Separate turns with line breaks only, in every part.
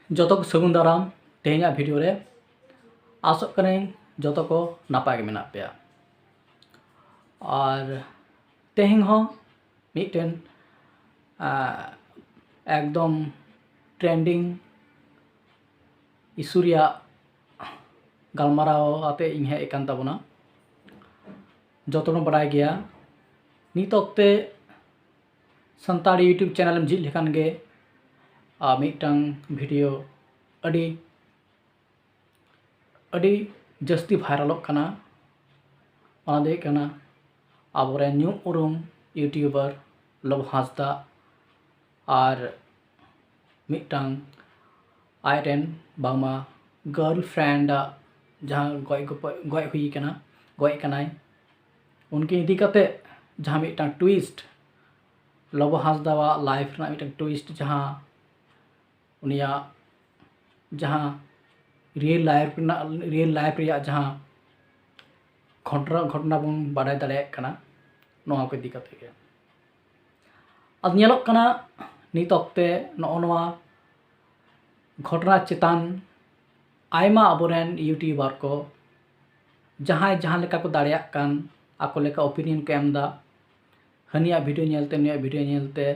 जतो को सगुन दाराम तेहना वीडियो रे आसोग करें जतो को नापाय के मेना पे और तेहन हो मिटन एकदम ट्रेंडिंग इशू रिया गलमाराव आते इन हेज कान ताबोना जतो को बड़ाय गया नित ओक्ते संताड़ी यूट्यूब चैनल झिल लेखान गे मिटन वीडियो अड़ी जस्ती भाइरलोग कना ओना दे कना आबोरे न्यू उरुम यूट्यूबर लव हांसदा और मिटन आयरेन बामा गर्लफ्रेंड जहाँ गय हुई कना गय कनाय उनके इदी कते जहाँ mitten twist love Hansda life ना मिटन ट्विस्ट जहाँ उनिया जहाँ रियल लाइफ रिया जहाँ घटना बन बाडाय दाड़े कना नोआ को इदी कते गे अब नेलोग कना नित ओक्ते नोआ घटना चेतान आयमा अबोरेन यूट्यूबर को जहाँ लेका को दाड़ेया कान आको लेका ओपिनियन को एमदा हनिया वीडियो नेलते निया वीडियो नेलते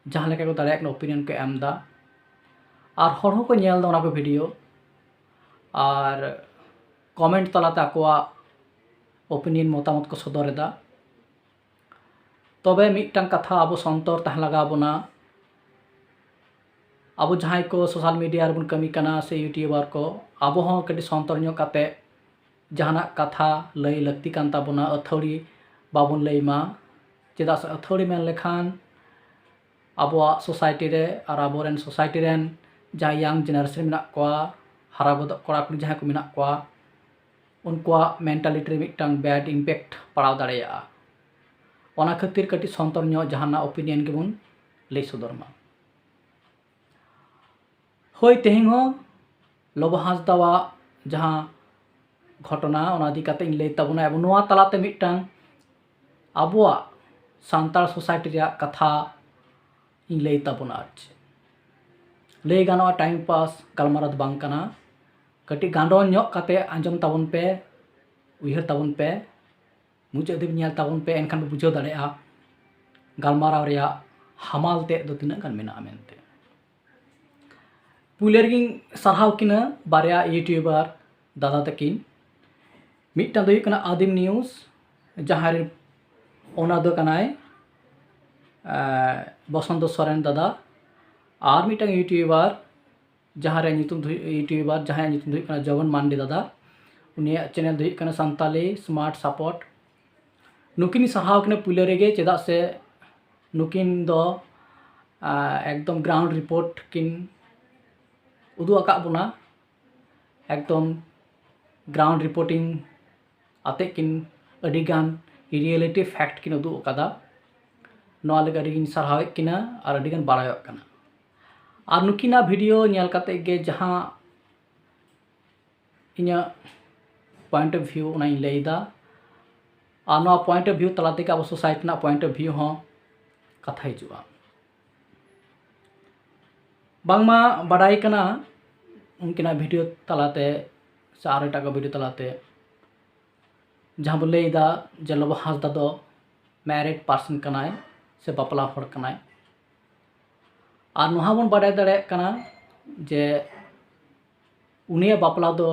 जहाँ लेका को दाड़ेया ओपिनियन को एमदा और हर को नेलदा ओना को वीडियो और कमेंट तलाते आकोआ ओपिनियन मतामत को सदरेदा तबे मिटन कथा अब संतर तह लगा बोना अब जहाँ को सोशल मीडिया बन कमी कना से यूट्यूबर को अब हों कटी संतर न्यो काते जहाना कथा लई लगती कान ताबोना अथौड़ी बाबुन लईमा चेदा से अथौड़ी मेन लेखान आबोआ सोसाइटी रे और आबोरेन सोसाइटी रेन जहाँ यंग जेनारेशन मेना कोआ हारा गदक कोड़ा कुड़ी जहाँ को मेना कोआ उनका मेंटालिटी रे मिटन बैड इम्पैक्ट पड़ाव दाड़ेया ओना खातिर कटी संतर न्यो जहाना ओपिनियन गेबुन लई सदरमा होय तेहें हो लव हांसदा जहाँ घटना ओना दी काते इन लई ताबोना एबं नोआ तलाते मिटन आबोआ सांतार सोसाइटी रे कथा इन लई ताबोना लई गानोआ टाइम पास गलमाराव बांग कना कटी गांडोन न्योक काते आंजम ताबोन पे उयहर ताबोन पे मुचाद दी नेल ताबोन पे एनखान बे बुझाव दाड़ेया गलमाराव रिया हमाल ते दो तिना गान मेना मेनते पुलेरगिन सरहाव किना बारिया यूट्यूबर दादा तकिन मिटन दो कना आदिम न्यूज़ जहाँ ओना दो कनाय बसंत सोरेन दादा और मिटन यूट्यूबर जहाँ रे यूट्यूबर जहाँ कना जगन मांडी दादा उनिया चैनल दो कना संताली स्मार्ट सपोर्ट नुकिन सरहाव किना पुले रेगे चेदा से नुकिन दो एकदम ग्राउंड रिपोर्ट किन उदू आका बोना एकदम ग्राउंड रिपोर्टिंग आते किन अडिगान रियलिटी फैक्ट किन उदू अकादा नोआ लगे अडिगिन सरहाव किना और अडिगान बाड़ायोग कना और नुकिना वीडियो नेल काते गे जहाँ इना पॉइंट ऑफ व्यू उना लैदा और नोआ पॉइंट ऑफ व्यू तलाते अब सोसाइटी ना पॉइंट ऑफ व्यू हो कथा हिजुआ बांगमा बाडाई कना उनकिना वीडियो तलाते से आरो एटाग वीडियो तलाते जहाँ बो लैदा जे लव हांसदा दो मैरिड पर्सन कनाय से बापला हर कनाय और नोहा बन बाडाय दाड़े कना जे उनिया बापला दो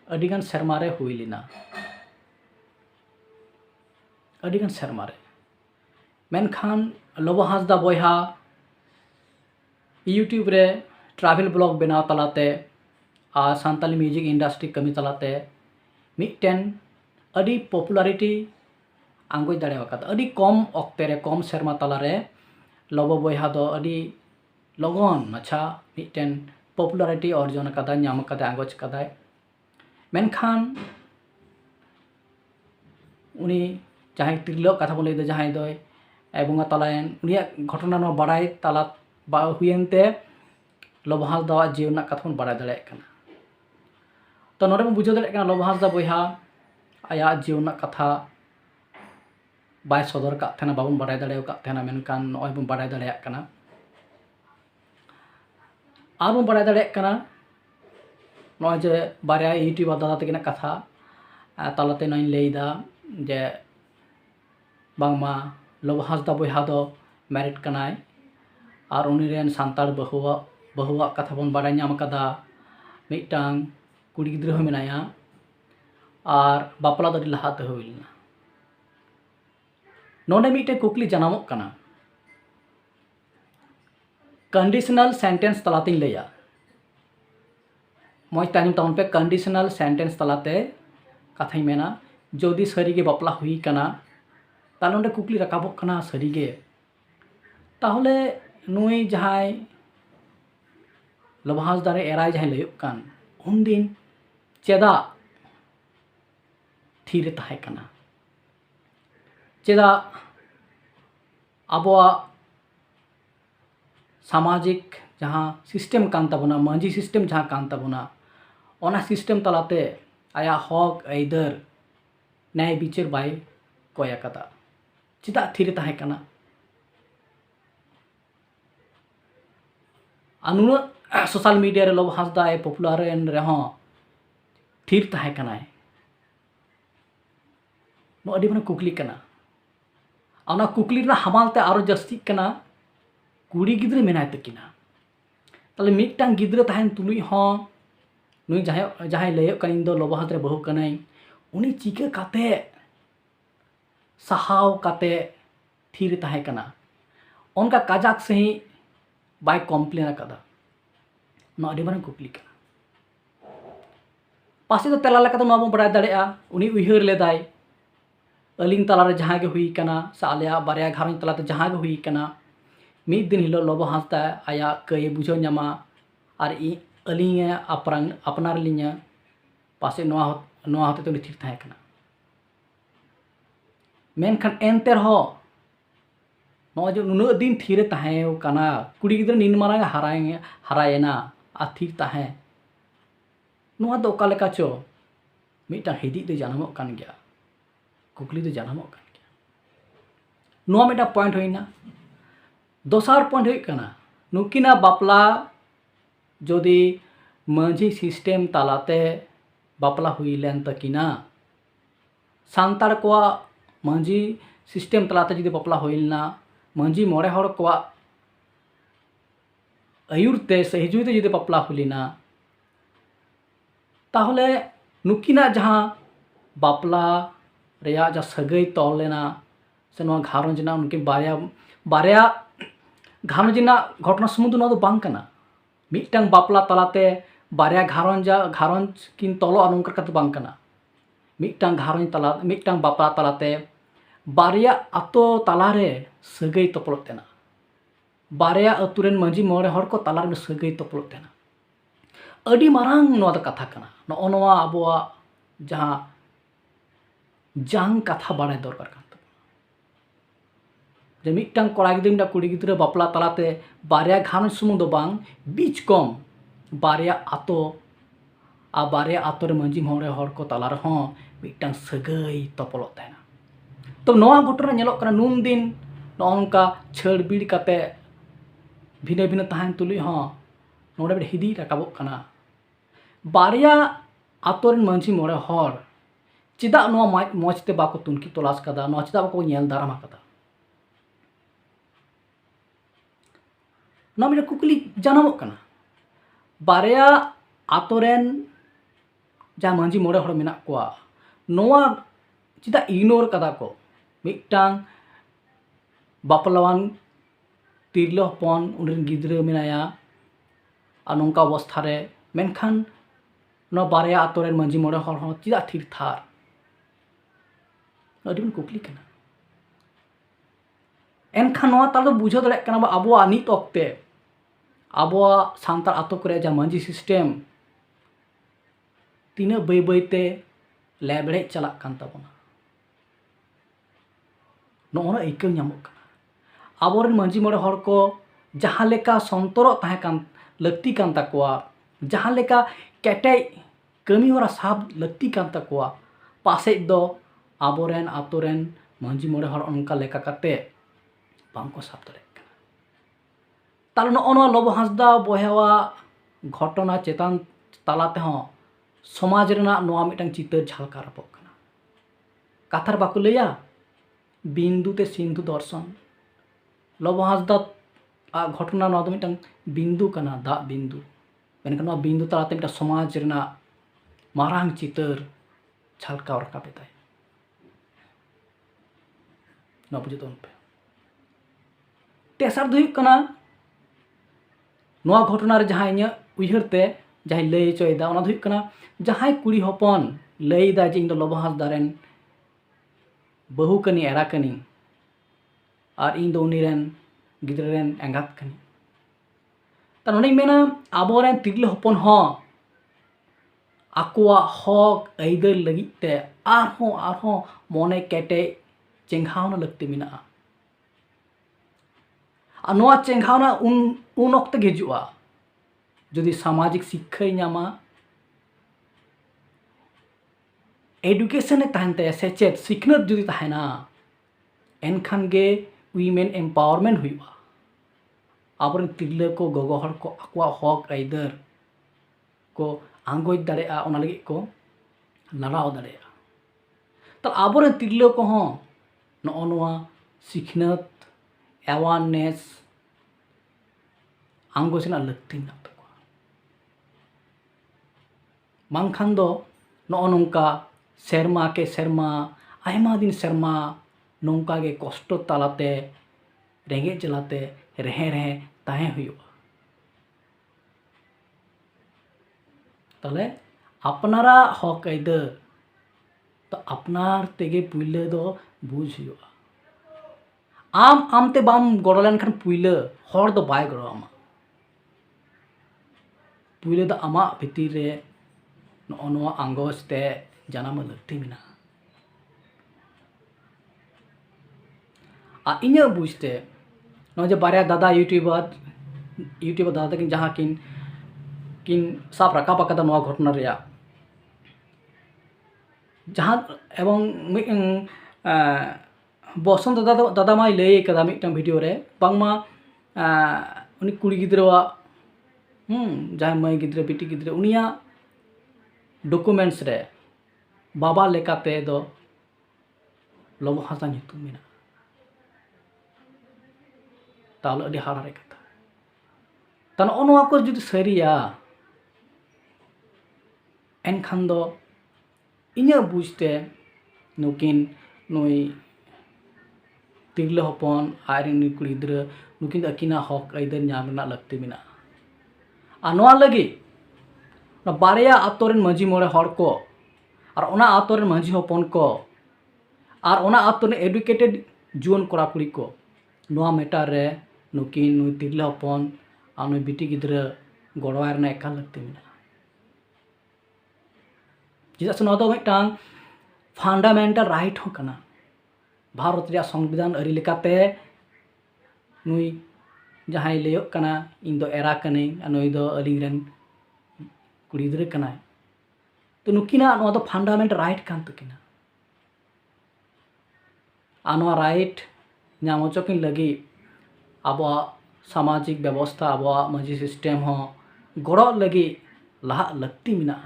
अडिगान सेरमारे हुई लेना अडिगान सेरमारे मेनखान लव हांसदा बयहा यूट्यूब रे ट्रैवल ब्लॉग बनाव तलाते और सांताली म्यूजिक इंडस्ट्री कमी तलाते मिटन अडी पॉपुलैरिटी आंगोज दाड़े वकादा अडी कम ऑक्ते रे कम सेरमा तला रे लव बयहा दो अडी लगन अच्छा मिटन पॉपुलैरिटी अर्जन कदा नाम कदा आंगोज कदाय मेनखान उनी जहाँ तिरलो कथा बोले दो जहाँ दो एबंगा तलायन उनिया घटना नो बाड़ाय तला हुयनते लव हांसदा जीवन कथा बन बाड़ाय दाड़े कना तो नोडे बुझाव दाड़े कना लव हांसदा बयहा आया जीवन कथा बाय सदर का थेना बाबन बाड़ाय दाड़े का थेना मेनकान नोय बन बाड़ाय दाड़े कना और बन बड़ा दाड़े कना नॉय जे बारे यूट्यूबर दादा तकिना कथा तालाते नॉय लेदा जे बांगमा लोब हांसदा बयहा दो मैरिड कनाय और उनी रेन सांतार बहुआ कथा बन बाड़ा नाम कदा मिटांग कुड़ी गिद्रा हो मेनाया और बापला दाड़ी लहाते होइलना नोंडे मिटे कुकली जनामोग कना कंडीशनल सेंटेंस तलाते लैया मज तानिम तमन पे कंडीशनल सेंटेंस तलाते कथा मेना जदि सारिगे बापला हुई कना ताहले नोंडे कुकली राकाबोग कना सारिगे ताहले नुई जहाय लोबा हांसदा रे एराय जहाय लयक कान उन दिन चेदा थीरे ताहे कना चेदा आबोआ सामाजिक जहाँ सिस्टेम कान ताबोना मांझी सिस्टेम जहाँ कान ताबोना ओना सिस्टेम तलाते आया हक आइदर न्याय बिचार बाय कया कदा चेदा थीरे ताहे कना अनुना सोशल मीडिया रे लोब हांसदा पॉपुलर एन रेहो थीर ताहे कनाय नो अडी बना कुकली कना आना कुकली रा हमालते आरो जस्ती कना कुड़ी गिद्रे मेनाय तकिना ताले मिटांग गिद्रे ताहेन तुलुई हो नुई जहाय लयक कान दो लोबा हांस रे बहु कनाय उनी चिका काते सहाव काते थीर ताहे कना उनका काजाक सही बाय कॉम्प्लेन कदा नो अडी बना कुकली कना पासे तो तेला लेका तो नो बड़ा दाड़ेया उनी उइहर लेदाय अलिंग तलारे जहाँ के हुई कना सा आलिया बारिया घारंज तलाते जहाँ के हुई कना मिद दिन हिलो लोबा हांसदा आया कई बुझो न्यामा और अलिंग अपनार लिंगा पासे नोआ होते तो थीर ताहे कना मेनखान एनते रहो नो जो नुना दिन थीरे ताहे कना कुड़ी गिद्रा निन मारांग हरायना आ थीर ताहे नोआ दो ओका लेका चो मिटा हिदी दो जानामोग कान गया कुकली दो जानामोग कान गया नोआ मिटा पॉइंट होइना दोसार पॉइंट होइक कना नुकिना बापला जदि मांझी सिस्टेम तालाते बापला हुई लेन तकिना सांतार कोआ मांझी सिस्टेम तलाते जदि बापला होइलना मांझी मोड़े हर कोआ आयुरते सहजुते जदि बापला हुलिना ताहले नुकिना जहाँ बापला रेया जा सगई तोल लेना से नोआ घारंज ना उनकिन बारिया घारंज ना घटना समुद ना दो बांग कना मिटांग बापला तलाते बारिया घारंज किन तोलो अनुकर कत बांग कना मिटांग घारंज तला मिटांग बापला तलाते बारिया अतो तलारे सगई तोपलोग तेना बारिया अतुरेन मांझी मोड़े हर को तलारे सगई तोपलोग तेना अडी मारांग नोआ द कथा कना नो नोआ आबोआ जहाँ जांग कथा बाड़ाय दरकार कान जे मिटांग कोड़ा गिद्रा कुड़ी गिद्रा बापला तलाते बारिया घारंज सुमुंग दो बांग बीच कम बारिया आतो आ बारिया आतो रे मांझी मोड़े हर को तलारे हों मिटांग सगई तोपलोग तेना तो नोआ घटना नेलोग कना नुन दिन नोंका छेड़बीड़ काते भिने भिने ताहेन तुलुई हों नोडे बे हिदी राकाबोग कना बारिया आतो रेन मांझी मोड़े हर चेदा नोआ मजते बाको तुनकी तलाश कदा नोआ चेदा बाको नेल दाराम कदा नोआ मिटा कुकली जानामोग कना बारिया आतो रेन जा मांझी मोड़े हर मेना कोआ नोआ चेदा इग्नोर कदा को मिटांग बापलावान तिरलो हपन उनरेन गिद्रा मेनाया आ नोंका अवस्था रे मेनखान नो बारिया आतो रेन मांझी मोड़े हर हों चेदा थीर थार अडी बन कुकली कना एनखान नोआ ताल दो बुझो दाड़े कना बा आबोआ नित ओक्ते आबोआ सांतार आतो करे जा मांझी सिस्टेम तीना बै बैते लेबड़े चलाक कान ताबोना नोना आइकाव ᱧᱟᱢᱚᱜ कना आबोरेन मांझी मोड़े हर को जहाँ लेका संतरो ताहे कान लक्ति कान ताकोआ जहाँ लेका केटेज कमी होरा साब लक्ति कान ताकोआ पासे दो आबोरेन आतोरेन मांझी मोड़े हर उनका लेका काते बांको साब दाड़े कना ताले नोआ लोबा हांसदा बयहावा घटना चेतन तालाते हों समाज रेना नोआ मिटन चितर झलका रपक कना कथार बाको लैया बिंदु ते सिंधु दर्शन लव हांसदा घटना नोआ दो मिटन बिंदु कना दा बिंदु मेनखान नोआ बिंदु तालाते मिटन समाज रेना मारांग चितर झलका रकाब एदाय नोआ बुझे तबन पे तेसार दो हुयुग कना नोआ घटना रे जहां इᱧ उयहर ते जहां लay चोयदा ओना दो हुयुग कना जहां कुड़ी हपन लैदा जे इन दो लव हांसदा रेन बहु कनी एरा कनी और इन दो उनी रेन गिद्रा रेन एंगात कनी ता नोंडे मेना आबो रेन तिरले हपन हो आकोआ हक आइदर लगित ते आरहों मोने केटे चेंघावना लगती मेना आ नोआ चेंघावना उन ओक्त गे हिजुआ जदि सामाजिक शिक्षा नामा एडुकेशन तहन ते सेचेत सिखनत जदि तहना एनखान गे वीमेन एम्पावरमेंट हुआ आबोरेन तिरले को गोगो हर को आकोआ हक आइदर को आंगोज दाड़ेआ ओना लगित को लड़ाव दाड़ेआ तो आबोरेन तिरले को हों नोआ नोआ सिखनत अवेयरनेस आंगोजना लगती मेना तको मांगखान दो नोआ नोंका सेरमा के सेरमा आयमा दिन सेरमा नोंका गे कष्ट तालाते रेंगे जलाते रहे रहे ताहें हुयुआ ताले अपनारा हक आइदर तो अपनार तेगे पुइले दो बुझ हुयुआ आमते बाम गड़ो लेनखान पुइले हर दो बाय गड़ो आमा पुइले दो आमा भितिर रे नोआ नोआ आंगोज ते जानाम लगती मेना आ इन्या बुझते नोआ जे बारे दादा यूट्यूबर दादा तकिन जहां किन साब रकाब आकादा नोआ घटना रेया जहां एवं बसंत दादा माय लay कदा मिटन वीडियो रे बांगमा उनी कुड़ी गिद्रावा जहां मई गिद्रा बिटी गिद्रा उनिया डॉक्यूमेंट्स रे बाबा लेकाते दो लव हांसदा nyutum मेना ताहले अडी हाड़ारे कथा ता नोआ को जुदि सारिया एनखान दो इन्या बुझते नुकिन नुई तिरले हपन आयरन कुड़ी गिद्रा नुकिन अकिना हक आइदर नाम रेना लगती मेना आ नोआ लगी बारेया आतोरेन मांझी मोड़े हर को और ओना आतोरेन मांझी हपन को और ओना आतोरेन एडुकेटेड जुआन कोड़ा कुड़ी को नोआ मेटार रे नुकिन नुई तिरले हपन और नुई बिटी गिद्रा गड़वाय रेना एकाल लगती मेना चेदा से नोआ दो मिटांग फंडामेंटल राइट हो कना भारत रे संविधान अरी लेकाते नुई जहां लैयोग कना इन दो एरा कने नुई दो अलिंग रेन कुड़ी गिद्रा कनाय तो नुकिना नोआ दो फंडामेंटल राइट कान तकिना आ नोआ राइट नाम होचोकिन लगी आबो सामाजिक व्यवस्था आबो मांझी सिस्टम हो गड़ो लगी लहा लगती मेना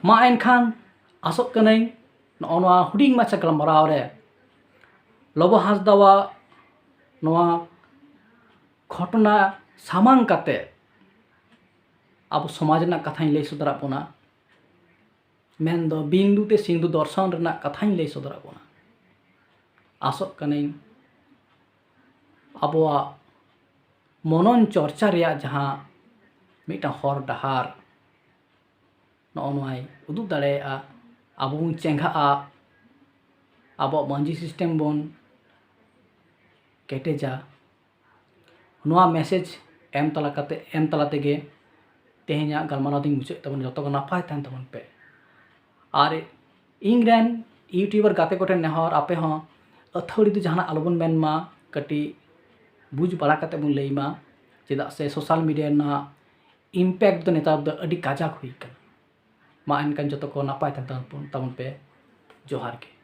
मा एनखान आसोग कनाई नोआ नोआ हुडिंग माछा गलमाराव रे लव हांसदावा नोआ घटना सामांग काते अब समाज रेना कथाई लay सदरा बोना मेन दो बिंदु ते सिंधु दर्शन रेना कथाई लay सदरा बोना आसोग कनाई आबोआ मनन चर्चा रेया जहां मिटा हर डहार नोआ नोआय उदुग दाड़ेया आबो बन चेंघाआ आबो मांझी सिस्टम बन केटेजा नोआ मैसेज एम तला तेगे तेहेኛ गलमाराव दिं मुचाद तबन जतो नापाय तहन तबन पे और इंग्रेन यूट्यूबर गाते कोठे नेहर आपे हो अथौड़ी दो जहां आलोबन मेनमा कटी बुझ बड़ा कते बन लैमा चेदा से सोशल मीडिया ना इम्पैक्ट दो नेतार दो अडी काजाक हुई कना मा एनकान जतो को नापाय तहन तबन पे जोहार के।